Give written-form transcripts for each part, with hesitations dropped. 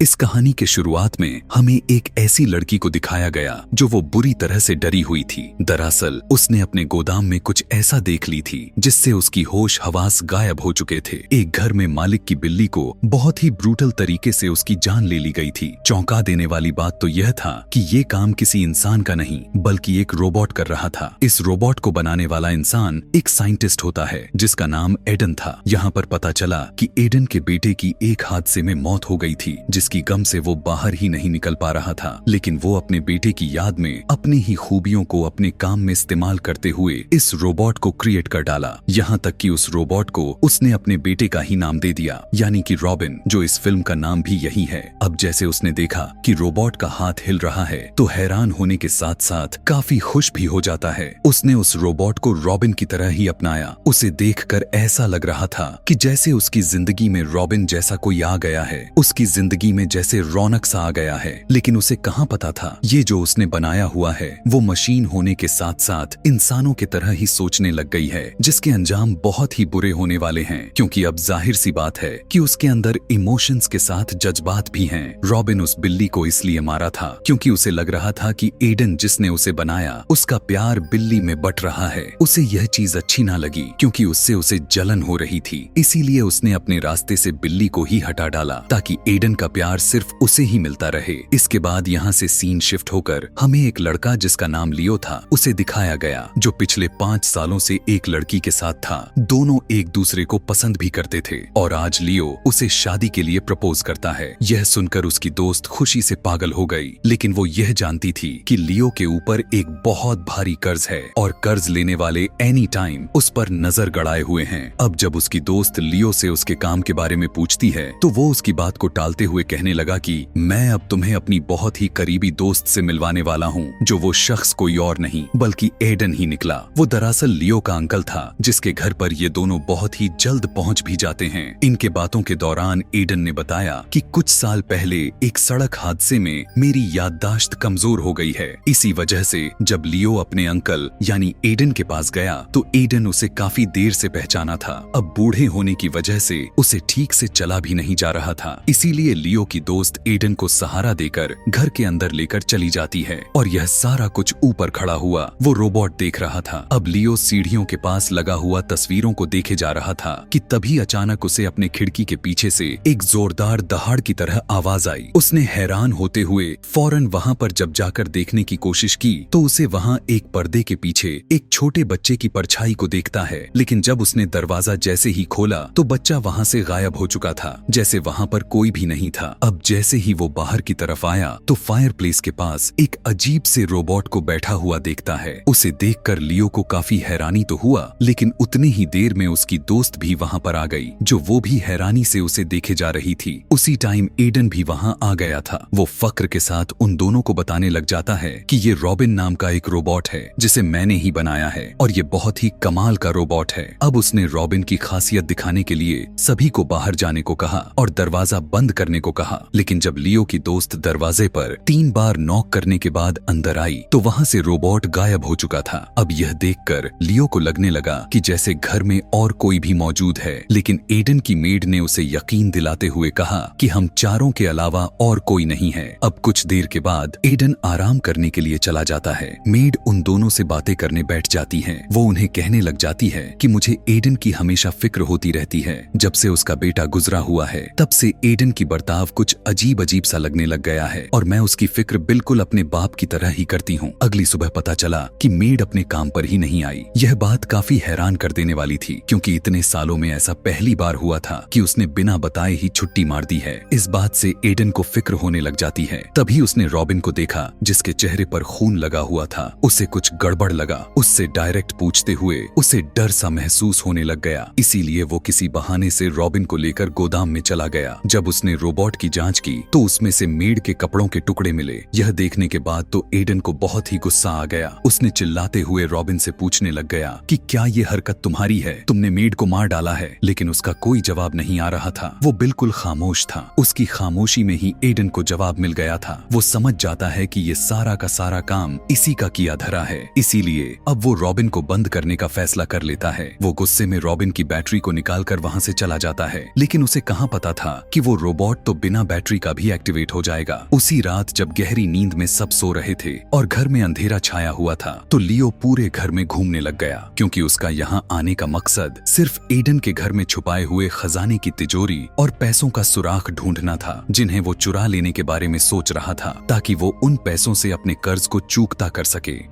इस कहानी के शुरुआत में हमें एक ऐसी लड़की को दिखाया गया जो वो बुरी तरह से डरी हुई थी। दरअसल उसने अपने गोदाम में कुछ ऐसा देख ली थी जिससे उसकी होश हवास गायब हो चुके थे। एक घर में मालिक की बिल्ली को बहुत ही ब्रूटल तरीके से उसकी जान ले ली गई थी। चौंका देने वाली बात तो यह था कि ये काम किसी इंसान का नहीं बल्कि एक रोबोट कर रहा था। इस रोबोट को बनाने वाला इंसान एक साइंटिस्ट होता है जिसका नाम एडन था। यहाँ पर पता चला कि एडन के बेटे की एक हादसे में मौत हो गई थी जिसकी गम से वो बाहर ही नहीं निकल पा रहा था, लेकिन वो अपने बेटे की याद में अपनी ही खूबियों को अपने काम में इस्तेमाल करते हुए इस रोबोट को क्रिएट कर डाला। यहाँ तक कि उस रोबोट को उसने अपने बेटे का ही नाम दे दिया, यानी कि रॉबिन, जो इस फिल्म का नाम भी यही है। अब जैसे उसने देखा कि रोबोट का हाथ हिल रहा है तो हैरान होने के साथ साथ काफी खुश भी हो जाता है। उसने उस रोबोट को रॉबिन की तरह ही अपनाया। उसे देखकर ऐसा लग रहा था कि जैसे उसकी जिंदगी में रॉबिन जैसा कोई आ गया है, उसकी जिंदगी में जैसे रौनक सा आ गया है। लेकिन उसे कहाँ पता था ये जो उसने बनाया हुआ है वो मशीन होने के साथ साथ इंसानों की तरह ही सोचने लग गई है, जिसके अंजाम बहुत ही बुरे होने वाले हैं। क्योंकि अब जाहिर सी बात है कि उसके अंदर इमोशंस के साथ जज्बात भी हैं। रॉबिन उस बिल्ली को इसलिए मारा था क्योंकि उसे लग रहा था कि एडन जिसने उसे बनाया उसका प्यार बिल्ली में बट रहा है। उसे यह चीज अच्छी ना लगी क्योंकि उससे उसे जलन हो रही थी, इसीलिए उसने अपने रास्ते से बिल्ली को ही हटा डाला ताकि एडन का प्यार सिर्फ उसे ही मिलता रहे। इसके बाद यहाँ से सीन शिफ्ट होकर हमें एक लड़का जिसका नाम लियो था उसे दिखाया गया, जो पिछले 5 सालों से एक लड़की के साथ था। दोनों एक दूसरे को पसंद भी करते थे और आज लियो उसे शादी के लिए प्रपोज करता है। यह सुनकर उसकी दोस्त खुशी से पागल हो गई, लेकिन वो यह जानती थी कि लियो के ऊपर एक बहुत भारी कर्ज है और कर्ज लेने वाले एनी टाइम उस पर नजर गड़ाए हुए हैं। अब जब उसकी दोस्त लियो से उसके काम के बारे में पूछती है तो वो उसकी बात को टालते हुए कहने लगा कि मैं अब तुम्हें अपनी बहुत ही करीबी दोस्त से मिलवाने वाला हूँ, जो वो शख्स कोई और नहीं बल्कि एडन ही निकला। वो दरअसल लियो का अंकल था जिसके घर पर ये दोनों बहुत ही जल्द पहुँच भी जाते हैं। इनके बातों के दौरान एडन ने बताया कि कुछ साल पहले एक सड़क हादसे में मेरी याददाश्त कमजोर हो गई है। इसी वजह से जब लियो अपने अंकल यानी एडन के पास गया तो एडन उसे काफी देर से पहचाना था। अब बूढ़े होने की वजह से उसे ठीक से चला भी नहीं जा रहा था, इसीलिए लियो की दोस्त एडन को सहारा देकर घर के अंदर लेकर चली जाती है और यह सारा कुछ ऊपर खड़ा हुआ वो रोबोट देख रहा था। अब लियो सीढ़ियों के पास लगा हुआ तस्वीरों को देखे जा रहा था कि तभी अचानक उसे अपने खिड़की के पीछे से एक जोरदार दहाड़ की तरह आवाज आई। उसने हैरान होते हुए फौरन वहां पर जब जाकर देखने की कोशिश की तो उसे वहां एक पर्दे के पीछे एक छोटे बच्चे की परछाई को देखता है। लेकिन जब उसने दरवाजा जैसे ही खोला तो बच्चा वहां से गायब हो चुका था, जैसे वहां पर कोई भी नहीं था। अब जैसे ही वो बाहर की तरफ आया तो फायरप्लेस के पास एक अजीब से रोबोट को बैठा हुआ देखता है। उसे देखकर लियो को काफी हैरानी तो हुआ, लेकिन उतनी ही देर में उसकी दोस्त भी वहां पर आ गई, जो वो भी हैरानी से उसे देखे जा रही थी। उसी टाइम एडन भी वहां आ गया था। वो फक्र के साथ उन दोनों को बताने लग जाता है कि ये रॉबिन नाम का एक रोबोट है जिसे मैंने ही बनाया है और ये बहुत ही कमाल का रोबोट है। अब उसने रॉबिन की खासियत दिखाने के लिए सभी को बाहर जाने को कहा और दरवाजा बंद करने को कहा, लेकिन जब लियो की दोस्त दरवाजे पर 3 बार नॉक करने के बाद अंदर आई तो वहां से रोबोट गायब हो चुका था। अब यह देखकर लियो को लगने लगा कि जैसे घर में और कोई भी मौजूद है, लेकिन एडन की मेड ने उसे यकीन दिलाते हुए कहा कि हम चारों के अलावा और कोई नहीं है। अब कुछ देर के बाद एडन आराम करने के लिए चला जाता है। मेड उन दोनों से बातें करने बैठ जाती है। वो उन्हें कहने लग जाती है कि मुझे एडन की हमेशा फिक्र होती रहती है। जब से उसका बेटा गुजरा हुआ है तब से एडन की बर्ताव कुछ अजीब अजीब सा लगने लग गया है और मैं उसकी फिक्र बिल्कुल अपने बाप की तरह ही करती हूँ। अगली सुबह पता चला कि मेड अपने काम पर ही नहीं आई। यह बात काफी हैरान कर देने वाली थी क्योंकि इतने सालों में ऐसा पहली बार हुआ था कि उसने बिना बताए ही छुट्टी मार दी है। इस बात से एडन को फिक्र होने लग जाती है। तभी उसने रॉबिन को देखा जिसके चेहरे पर खून लगा हुआ था। उसे कुछ गड़बड़ लगा। उससे डायरेक्ट पूछते हुए उसे डर सा महसूस होने लग गया, इसीलिए वो किसी बहाने से रॉबिन को लेकर गोदाम में चला गया। जब उसने रोबोट की जांच की तो उसमें से मेड के कपड़ों के टुकड़े मिले। यह देखने के बाद तो एडन को बहुत ही गुस्सा आ गया। उसने चिल्लाते हुए रॉबिन से पूछने लग गया कि क्या ये हरकत तुम्हारी है? तुमने मेड को मार डाला है? लेकिन उसका कोई जवाब नहीं आ रहा था। वो बिल्कुल खामोश था। उसकी खामोशी में ही एडन को जवाब मिल गया था। वो समझ जाता है कि ये सारा का सारा काम इसी का किया धरा है, इसीलिए अब वो रॉबिन को बंद करने का फैसला कर लेता है। वो गुस्से में रॉबिन की बैटरी को निकालकर वहां से चला जाता है, लेकिन उसे कहाँ पता था कि वो रोबोट तो बिना बैटरी का भी एक्टिवेट हो जाएगा। उसी रात जब गहरी नींद में सब सो रहे थे और घर में अंधेरा छाया हुआ था, तो लियो पूरे घर में घूमने लग गया, क्योंकि उसका यहाँ आने का मकसद सिर्फ एडन के घर में छुपाए हुए खजाने की तिजोरी और पैसों का सुराग ढूंढना था, जिन्हें वो चुरा लेने के बारे में सोच रहा था, ताकि वो उन पैसों से अपने कर्ज को चूकता कर सके।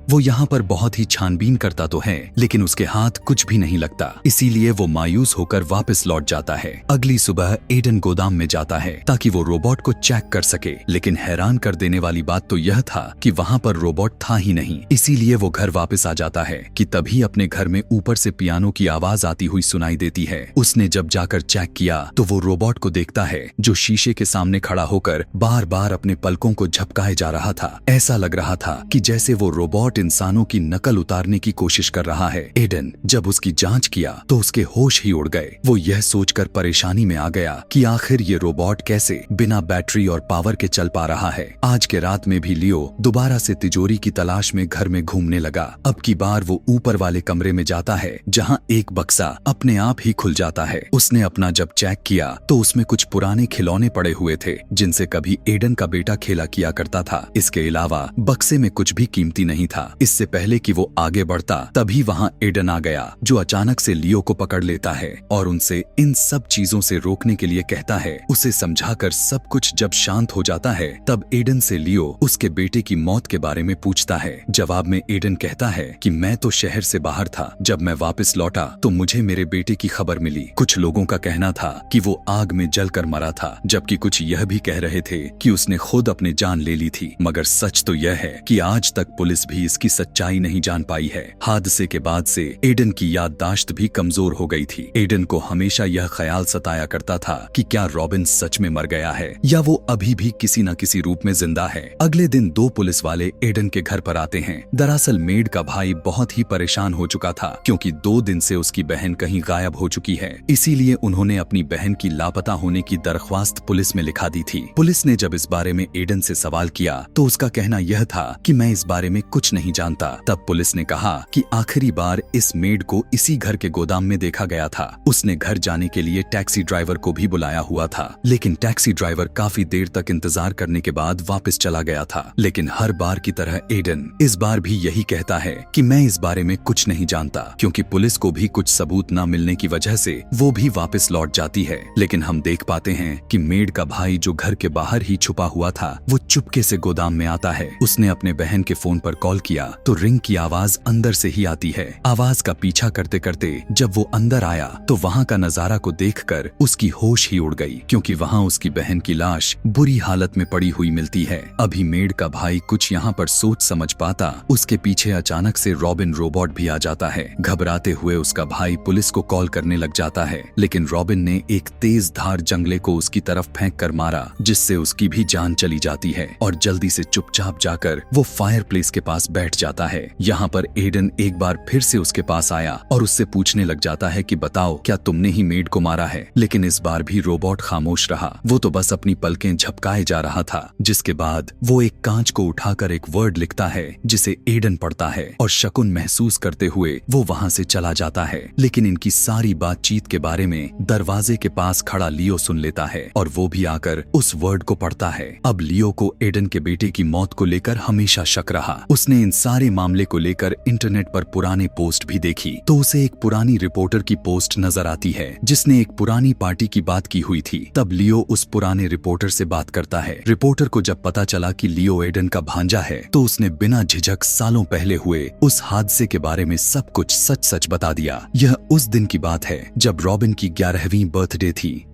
वो यहाँ पर बहुत ही छानबीन करता तो है, लेकिन उसके हाथ कुछ भी नहीं लगता, इसीलिए वो मायूस होकर वापस लौट जाता है। अगली सुबह एडन गोदाम में जाता है ताकि वो रोबोट को चेक कर सके, लेकिन हैरान कर देने वाली बात तो यह था कि वहाँ पर रोबोट था ही नहीं। इसीलिए वो घर वापस आ जाता है कि तभी अपने घर में ऊपर से पियानो की आवाज आती हुई सुनाई देती है। उसने जब जाकर चेक किया तो वो रोबोट को देखता है जो शीशे के सामने खड़ा होकर बार बार अपने पलकों को झपकाए जा रहा था। ऐसा लग रहा था कि जैसे वो रोबोट इंसानों की नकल उतारने की कोशिश कर रहा है। एडन जब उसकी जांच किया तो उसके होश ही उड़ गए। वो यह सोचकर परेशानी में आ गया कि आखिर ये रोबोट कैसे बिना बैटरी और पावर के चल पा रहा है। आज के रात में भी लियो दोबारा से तिजोरी की तलाश में घर में घूमने लगा। अब की बार वो ऊपर वाले कमरे में जाता है जहाँ एक बक्सा अपने आप ही खुल जाता है। उसने अपना जब चेक किया तो उसमें कुछ पुराने खिलौने पड़े हुए थे, जिनसे कभी एडन का बेटा खेला किया करता था। इसके अलावा बक्से में कुछ भी कीमती नहीं था। इससे पहले कि वो आगे बढ़ता तभी वहाँ एडन आ गया, जो अचानक से लियो को पकड़ लेता है और उनसे इन सब चीजों से रोकने के लिए कहता है। उसे समझाकर सब कुछ जब शांत हो जाता है तब एडन से लियो उसके बेटे की मौत के बारे में पूछता है। जवाब में एडन कहता है कि मैं तो शहर से बाहर था, जब मैं वापस लौटा तो मुझे मेरे बेटे की खबर मिली। कुछ लोगों का कहना था कि वो आग में जलकर मरा था, जबकि कुछ यह भी कह रहे थे कि उसने खुद अपनी जान ले ली थी। मगर सच तो यह है कि आज तक पुलिस भी इसकी सच्चाई नहीं जान पाई है। हादसे के बाद से एडन की याददाश्त भी कमजोर हो गई थी। एडन को हमेशा यह ख्याल सताया करता था कि क्या रॉबिन सच में मर गया है या वो अभी भी किसी न किसी रूप में जिंदा है। अगले दिन 2 पुलिस वाले एडन के घर पर आते हैं। दरअसल मेड का भाई बहुत ही परेशान हो चुका था, क्योंकि 2 दिन से उसकी बहन कहीं गायब हो चुकी है। इसीलिए उन्होंने अपनी बहन की लापता होने की दरख्वास्त पुलिस में लिखा दी थी। पुलिस ने जब इस बारे में एडन से सवाल किया तो उसका कहना यह था कि मैं इस बारे में कुछ नहीं जानता। तब पुलिस ने कहा कि आखिरी बार इस मेड को इसी घर के गोदाम में देखा गया था। उसने घर जाने के लिए टैक्सी ड्राइवर को भी बुलाया हुआ था, लेकिन टैक्सी ड्राइवर काफी देर तक इंतजार करने के बाद वापस चला गया था। लेकिन हर बार की तरह एडन इस बार भी यही कहता है कि मैं इस बारे में कुछ नहीं जानता, क्योंकि पुलिस को भी कुछ सबूत न मिलने की वजह से वो भी वापस लौट जाती है। लेकिन हम देख पाते हैं कि मेड का भाई जो घर के बाहर ही छुपा हुआ था, वो चुपके से गोदाम में आता है। उसने अपने बहन के फोन पर कॉल किया तो रिंग की आवाज अंदर से ही आती है। आवाज का पीछा करते करते जब वो अंदर आया तो वहाँ का नजारा को देखकर उसकी होश ही उड़ गई, क्योंकि वहाँ उसकी बहन की लाश बुरी हालत में पड़ी हुई मिलती है। अभी मेड का भाई कुछ यहाँ पर सोच समझ पाता, उसके पीछे अचानक से रॉबिन रोबोट भी आ जाता है। घबराते हुए उसका भाई पुलिस को कॉल करने लग जाता है, लेकिन रॉबिन ने एक तेज धार जंगले को उसकी तरफ फेंक कर मारा, जिससे उसकी भी जान चली जाती है और जल्दी से चुपचाप जाकर वो फायर प्लेस के पास बैठ जाता है। यहाँ पर एडन एक बार फिर से उसके पास आया और उससे पूछने लग जाता है कि बताओ क्या तुमने ही मेड को मारा है। लेकिन इस बार भी रोबोट खामोश रहा, वो तो बस अपनी पलकें झपकाए जा रहा था। जिसके बाद वो एक कांच को उठाकर एक वर्ड लिखता है, जिसे एडन पढ़ता है और शकुन महसूस करते हुए वो वहाँ से चला जाता है। लेकिन इनकी सारी बातचीत के बारे में दरवाजे के पास खड़ा लियो सुन लेता है और वो भी आकर उस वर्ड को पढ़ता है। अब लियो को एडन के बेटे की मौत को लेकर हमेशा शक रहा। उसने इन सारे मामले को लेकर इंटरनेट पर पुराने पोस्ट भी देखी तो उसे एक पुरानी रिपोर्टर की पोस्ट नजर आती है, जिसने एक पुरानी पार्टी की बात की हुई थी। तब लियो उस पुराने रिपोर्टर से बात करता है। रिपोर्टर को जब पता चला कि लियो एडन का भांजा है तो उसने बिना झिझक सालों पहले हुए उस हादसे के बारे में सब कुछ सच सच बता दिया। यह उस दिन की बात है जब रॉबिन की 11वीं बर्थडे थी।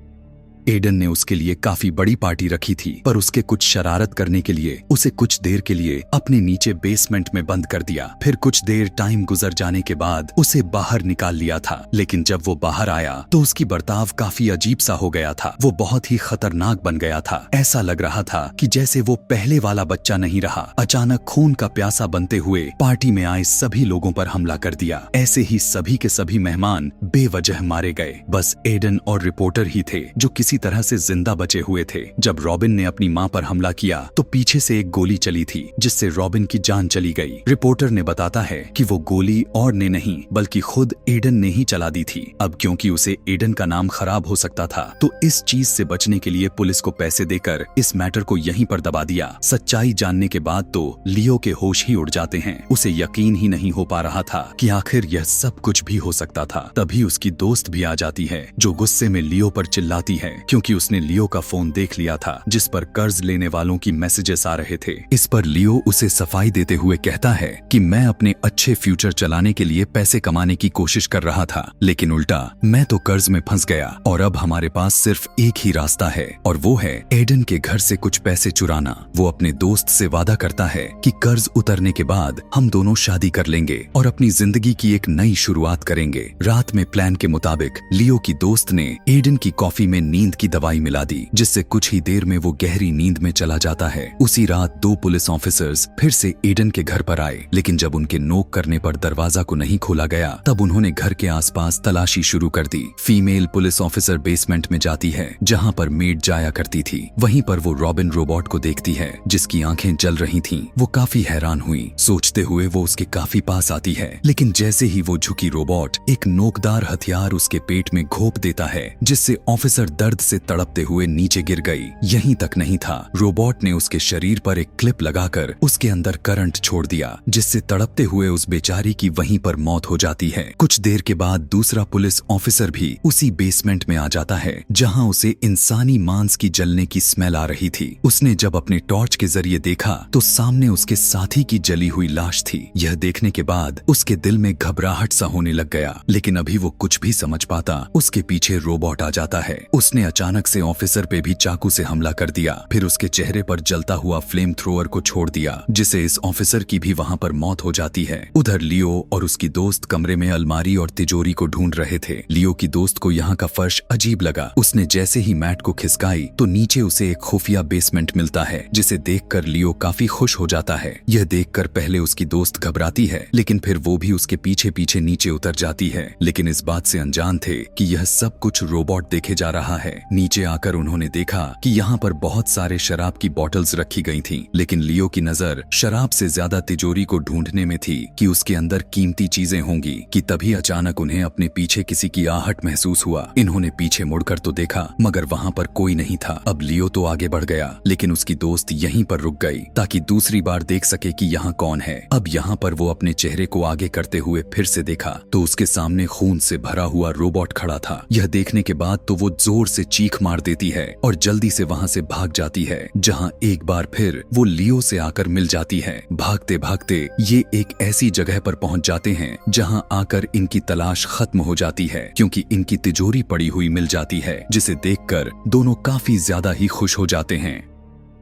एडन ने उसके लिए काफी बड़ी पार्टी रखी थी, पर उसके कुछ शरारत करने के लिए उसे कुछ देर के लिए अपने नीचे बेसमेंट में बंद कर दिया। फिर कुछ देर टाइम गुजर जाने के बाद उसे बाहर निकाल लिया था। लेकिन जब वो बाहर आया तो उसकी बर्ताव काफी अजीब सा हो गया था। वो बहुत ही खतरनाक बन गया था। ऐसा लग रहा था कि जैसे वो पहले वाला बच्चा नहीं रहा। अचानक खून का प्यासा बनते हुए पार्टी में आए सभी लोगों पर हमला कर दिया। ऐसे ही सभी के सभी मेहमान बेवजह मारे गए। बस एडन और रिपोर्टर ही थे जो किसी किसी तरह से जिंदा बचे हुए थे। जब रॉबिन ने अपनी मां पर हमला किया तो पीछे से एक गोली चली थी जिससे रॉबिन की जान चली गई। रिपोर्टर ने बताता है कि वो गोली और ने नहीं बल्कि खुद एडन ने ही चला दी थी। अब क्योंकि उसे एडन का नाम खराब हो सकता था तो इस चीज से बचने के लिए पुलिस को पैसे देकर इस मैटर को यहीं पर दबा दिया। सच्चाई जानने के बाद तो लियो के होश ही उड़ जाते हैं। उसे यकीन ही नहीं हो पा रहा था कि आखिर यह सब कुछ भी हो सकता था। तभी उसकी दोस्त भी आ जाती है जो गुस्से में लियो पर चिल्लाती है क्योंकि उसने लियो का फोन देख लिया था जिस पर कर्ज लेने वालों की मैसेजेस आ रहे थे। इस पर लियो उसे सफाई देते हुए कहता है कि मैं अपने अच्छे फ्यूचर चलाने के लिए पैसे कमाने की कोशिश कर रहा था, लेकिन उल्टा मैं तो कर्ज में फंस गया और अब हमारे पास सिर्फ एक ही रास्ता है और वो है एडन के घर से कुछ पैसे चुराना। वो अपने दोस्त से वादा करता है कि कर्ज उतरने के बाद हम दोनों शादी कर लेंगे और अपनी जिंदगी की एक नई शुरुआत करेंगे। रात में प्लान के मुताबिक लियो की दोस्त ने एडन की कॉफी में नींद की दवाई मिला दी जिससे कुछ ही देर में वो गहरी नींद में चला जाता है। उसी रात 2 पुलिस ऑफिसर्स फिर से एडन के घर पर आए, लेकिन जब उनके नोक करने पर दरवाजा को नहीं खोला गया तब उन्होंने घर के आसपास तलाशी शुरू कर दी। फीमेल पुलिस ऑफिसर बेसमेंट में जाती है जहां पर मेड जाया करती थी। वहीं पर वो रॉबिन रोबोट को देखती है जिसकी आंखें जल रही थीं। वो काफी हैरान हुई। सोचते हुए वो उसके काफी पास आती है, लेकिन जैसे ही वो झुकी रोबोट एक नोकदार हथियार उसके पेट में घोंप देता है जिससे ऑफिसर दर्द से तड़पते हुए नीचे गिर गई। यहीं तक नहीं था, रोबोट ने उसके शरीर पर एक क्लिप लगाकर उसके अंदर करंट छोड़ दिया जिससे तड़पते हुए उस बेचारी की वहीं पर मौत हो जाती है। कुछ देर के बाद दूसरा पुलिस ऑफिसर भी उसी बेसमेंट में आ जाता है जहां उसे इंसानी मांस की जलने की स्मेल आ रही थी। उसने जब अपने टॉर्च के जरिए देखा तो सामने उसके साथी की जली हुई लाश थी। यह देखने के बाद उसके दिल में घबराहट सा होने लग गया, लेकिन अभी वो कुछ भी समझ पाता उसके पीछे रोबोट आ जाता है। उसने अचानक से ऑफिसर पे भी चाकू से हमला कर दिया, फिर उसके चेहरे पर जलता हुआ फ्लेम थ्रोअर को छोड़ दिया जिससे इस ऑफिसर की भी वहां पर मौत हो जाती है। उधर लियो और उसकी दोस्त कमरे में अलमारी और तिजोरी को ढूंढ रहे थे। लियो की दोस्त को यहाँ का फर्श अजीब लगा। उसने जैसे ही मैट को खिसकाई तो नीचे उसे एक खुफिया बेसमेंट मिलता है जिसे देखकर लियो काफी खुश हो जाता है। यह देखकर पहले उसकी दोस्त घबराती है, लेकिन फिर वो भी उसके पीछे पीछे नीचे उतर जाती है, लेकिन इस बात से अनजान थे कि यह सब कुछ रोबोट देखे जा रहा है। नीचे आकर उन्होंने देखा कि यहाँ पर बहुत सारे शराब की बॉटल्स रखी गई थीं, लेकिन लियो की नजर शराब से ज्यादा तिजोरी को ढूंढने में थी कि उसके अंदर कीमती चीजें होंगी कि तभी अचानक उन्हें अपने पीछे किसी की आहट महसूस हुआ। इन्होंने पीछे मुड़कर तो देखा मगर वहाँ पर कोई नहीं था। अब लियो तो आगे बढ़ गया, लेकिन उसकी दोस्त यहीं पर रुक गई ताकि दूसरी बार देख सके कि यहाँ कौन है। अब यहाँ पर वो अपने चेहरे को आगे करते हुए फिर से देखा तो उसके सामने खून से भरा हुआ रोबोट खड़ा था। यह देखने के बाद तो वो जोर से चीख मार देती है और जल्दी से वहाँ से भाग जाती है, जहाँ एक बार फिर वो लियो से आकर मिल जाती है। भागते भागते ये एक ऐसी जगह पर पहुंच जाते हैं जहां आकर इनकी तलाश खत्म हो जाती है क्योंकि इनकी तिजोरी पड़ी हुई मिल जाती है जिसे देखकर दोनों काफी ज्यादा ही खुश हो जाते हैं।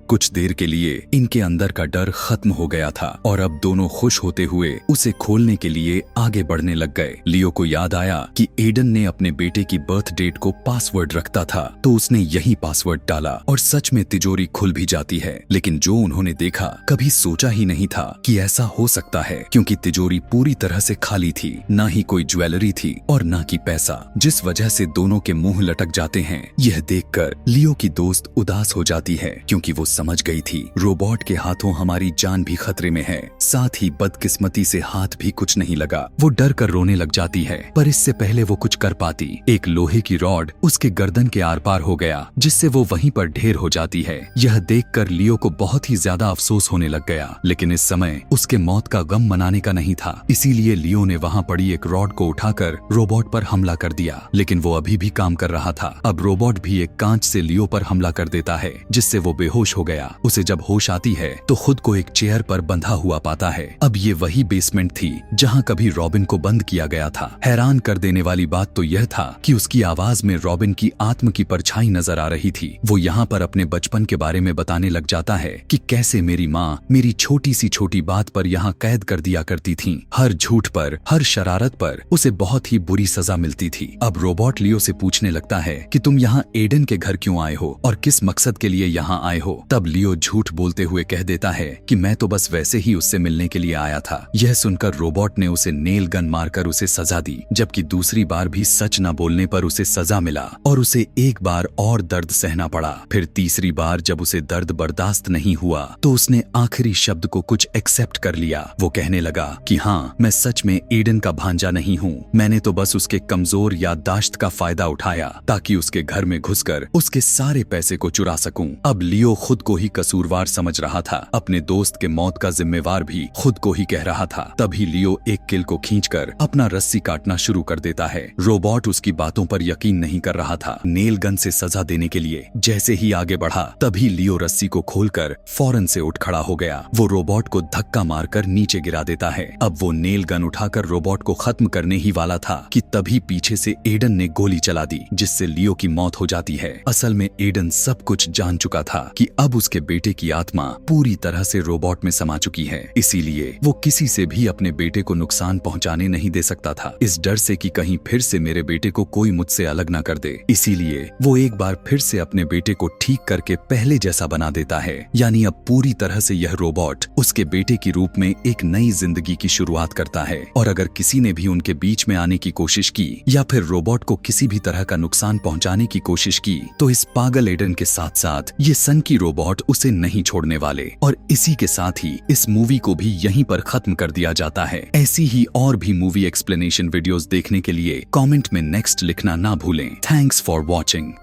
कुछ देर के लिए इनके अंदर का डर खत्म हो गया था और अब दोनों खुश होते हुए उसे खोलने के लिए आगे बढ़ने लग गए। लियो को याद आया कि एडन ने अपने बेटे की बर्थ डेट को पासवर्ड रखता था तो उसने यही पासवर्ड डाला और सच में तिजोरी खुल भी जाती है। लेकिन जो उन्होंने देखा कभी सोचा ही नहीं था कि ऐसा हो सकता है, क्योंकि तिजोरी पूरी तरह से खाली थी, ना ही कोई ज्वेलरी थी और ना की पैसा, जिस वजह से दोनों के मुंह लटक जाते हैं। यह देखकर लियो की दोस्त उदास हो जाती है क्योंकि वो समझ गई थी रोबोट के हाथों हमारी जान भी खतरे में है। साथ ही बदकिस्मती से हाथ भी कुछ नहीं लगा। वो डर कर रोने लग जाती है, पर इससे पहले वो कुछ कर पाती, एक लोहे की रॉड उसके गर्दन के आर पार हो गया जिससे वो वहीं पर ढेर हो जाती है। यह देखकर लियो को बहुत ही ज्यादा अफसोस होने लग गया, लेकिन इस समय उसके मौत का गम मनाने का नहीं था, इसीलिए लियो ने वहाँ पड़ी एक रॉड को उठाकर रोबोट पर हमला कर दिया। लेकिन वो अभी भी काम कर रहा था। अब रोबोट भी एक कांच से लियो पर हमला कर देता है जिससे वो बेहोश हो गया। उसे जब होश आती है तो खुद को एक चेयर पर बंधा हुआ पाता है। अब ये वही बेसमेंट थी जहाँ कभी रॉबिन को बंद किया गया था। हैरान कर देने वाली बात तो यह था कि उसकी आवाज में रॉबिन की आत्म की परछाई नजर आ रही थी। वो यहाँ पर अपने बचपन के बारे में बताने लग जाता है कि कैसे मेरी माँ मेरी छोटी सी छोटी बात पर यहाँ कैद कर दिया करती थी। हर झूठ पर, हर शरारत पर उसे बहुत ही बुरी सजा मिलती थी। अब रोबोट लियो से पूछने लगता है कि तुम यहाँ एडन के घर क्यों आए हो और किस मकसद के लिए यहाँ आए हो। तब तब लियो झूठ बोलते हुए कह देता है कि मैं तो बस वैसे ही उससे मिलने के लिए आया था। यह सुनकर रोबोट ने उसे नेल गन मारकर उसे सजा दी, जबकि दूसरी बार भी सच न बोलने पर उसे सजा मिला और उसे एक बार और दर्द सहना पड़ा। फिर तीसरी बार जब उसे दर्द बर्दाश्त नहीं हुआ तो उसने आखिरी शब्द को कुछ एक्सेप्ट कर लिया। वो कहने लगा कि हाँ, मैं सच में एडन का भांजा नहीं हूँ, मैंने तो बस उसके कमजोर याददाश्त का फायदा उठाया ताकि उसके घर में घुसकर उसके सारे पैसे को चुरा सकूं। अब लियो खुद को ही कसूरवार समझ रहा था, अपने दोस्त के मौत का जिम्मेवार भी खुद को ही कह रहा था। तभी लियो एक किल को खींचकर अपना रस्सी काटना शुरू कर देता है। रोबोट उसकी बातों पर यकीन नहीं कर रहा था। नेल गन से सजा देने के लिए जैसे ही आगे बढ़ा तभी लियो रस्सी को खोलकर फौरन से उठ खड़ा हो गया। वो रोबोट को धक्का मारकर नीचे गिरा देता है। अब वो नेल गन उठाकर रोबोट को खत्म करने ही वाला था कि तभी पीछे से एडन ने गोली चला दी, जिससे लियो की मौत हो जाती है। असल में एडन सब कुछ जान चुका था कि अब उसके बेटे की आत्मा पूरी तरह से रोबोट में समा चुकी है, इसीलिए वो किसी से भी अपने बेटे को नुकसान पहुंचाने नहीं दे सकता था, इस डर से कि कहीं फिर से मेरे बेटे को कोई मुझसे अलग ना कर दे। इसीलिए वो एक बार फिर से अपने बेटे को ठीक करके पहले जैसा बना देता है, यानी अब पूरी तरह से यह रोबोट उसके बेटे की रूप में एक नई जिंदगी की शुरुआत करता है। और अगर किसी ने भी उनके बीच में आने की कोशिश की या फिर रोबोट को किसी भी तरह का नुकसान पहुंचाने की कोशिश की तो इस पागल एडन के साथ साथ ये सनकी रोबोट उसे नहीं छोड़ने वाले। और इसी के साथ ही इस मूवी को भी यहीं पर खत्म कर दिया जाता है। ऐसी ही और भी मूवी एक्सप्लेनेशन वीडियोस देखने के लिए कमेंट में नेक्स्ट लिखना ना भूलें। Thanks for watching.